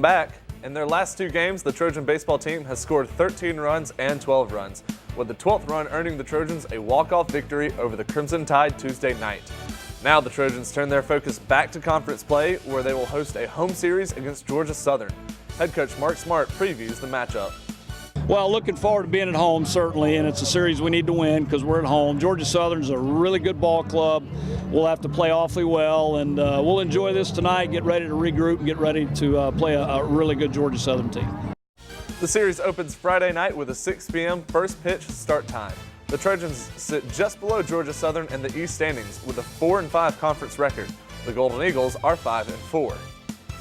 back. In their last 2 games, the Trojan baseball team has scored 13 runs and 12 runs, with the 12th run earning the Trojans a walk-off victory over the Crimson Tide Tuesday night. Now the Trojans turn their focus back to conference play, where they will host a home series against Georgia Southern. Head coach Mark Smart previews the matchup. Well, looking forward to being at home, certainly, and it's a series we need to win because we're at home. Georgia Southern's a really good ball club. We'll have to play awfully well, and we'll enjoy this tonight, get ready to regroup, and get ready to play a really good Georgia Southern team. The series opens Friday night with a 6 p.m. first pitch start time. The Trojans sit just below Georgia Southern in the East standings with a 4-5 conference record. The Golden Eagles are 5-4.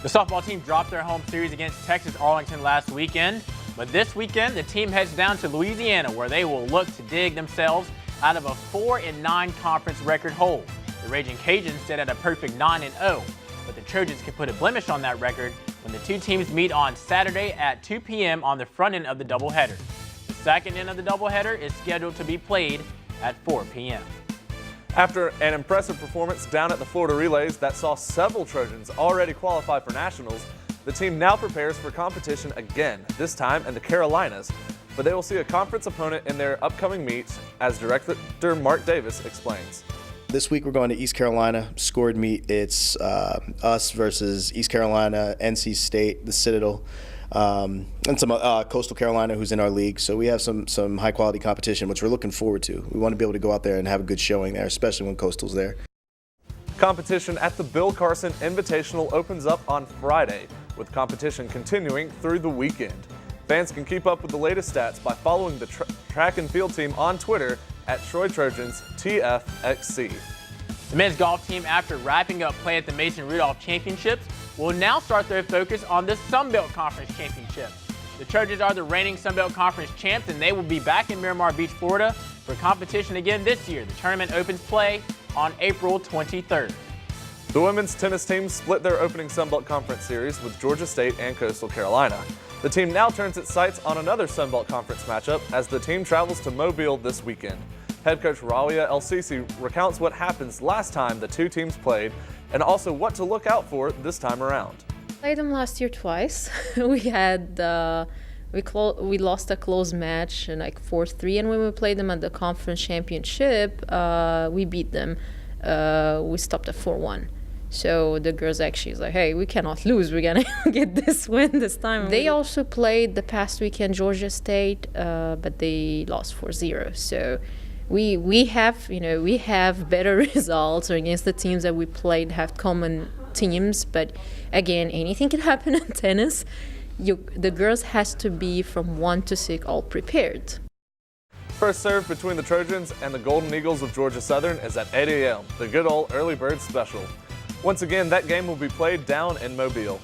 The softball team dropped their home series against Texas Arlington last weekend. But this weekend, the team heads down to Louisiana, where they will look to dig themselves out of a 4-9 conference record hole. The Raging Cajuns sit at a perfect 9-0, but the Trojans can put a blemish on that record when the two teams meet on Saturday at 2 p.m. on the front end of the doubleheader. The second end of the doubleheader is scheduled to be played at 4 p.m. After an impressive performance down at the Florida Relays that saw several Trojans already qualify for nationals, the team now prepares for competition again, this time in the Carolinas, but they will see a conference opponent in their upcoming meet, as Director Mark Davis explains. This week we're going to East Carolina, scored meet. It's us versus East Carolina, NC State, the Citadel, and some Coastal Carolina who's in our league. So we have some high quality competition, which we're looking forward to. We want to be able to go out there and have a good showing there, especially when Coastal's there. Competition at the Bill Carson Invitational opens up on Friday, with competition continuing through the weekend. Fans can keep up with the latest stats by following the track and field team on Twitter at Troy Trojans TFXC. The men's golf team, after wrapping up play at the Mason Rudolph Championships, will now start their focus on the Sun Belt Conference Championship. The Trojans are the reigning Sun Belt Conference champs, and they will be back in Miramar Beach, Florida for competition again this year. The tournament opens play on April 23rd. The women's tennis team split their opening Sunbelt Conference series with Georgia State and Coastal Carolina. The team now turns its sights on another Sunbelt Conference matchup as the team travels to Mobile this weekend. Head coach Ralia El-Sisi recounts what happens last time the two teams played and also what to look out for this time around. Played them last year twice. We had we lost a close match, like 4-3, and when we played them at the conference championship, we beat them. We stopped at 4-1. So the girls actually is like, hey, we cannot lose. We're gonna get this win this time. They also played the past weekend Georgia State, but they lost 4-0. So we have better results against the teams that we played, have common teams. But again, anything can happen in tennis. The girls has to be from 1 to 6 all prepared. First serve between the Trojans and the Golden Eagles of Georgia Southern is at 8 a.m., the good old early bird special. Once again, that game will be played down in Mobile.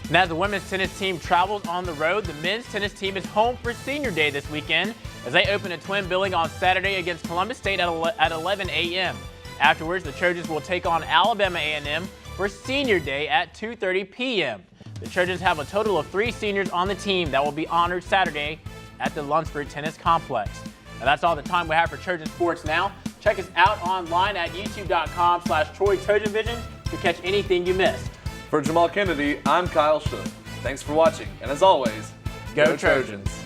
And as the women's tennis team travels on the road, the men's tennis team is home for Senior Day this weekend as they open a twin billing on Saturday against Columbus State at 11 a.m. Afterwards, the Trojans will take on Alabama A&M for Senior Day at 2:30 p.m. The Trojans have a total of 3 seniors on the team that will be honored Saturday at the Lunsford Tennis Complex. Now that's all the time we have for Trojan Sports Now. Check us out online at youtube.com/TroyTrojanVision to catch anything you missed. For Jamal Kennedy, I'm Kyle Shook. Thanks for watching, and as always, go Trojans!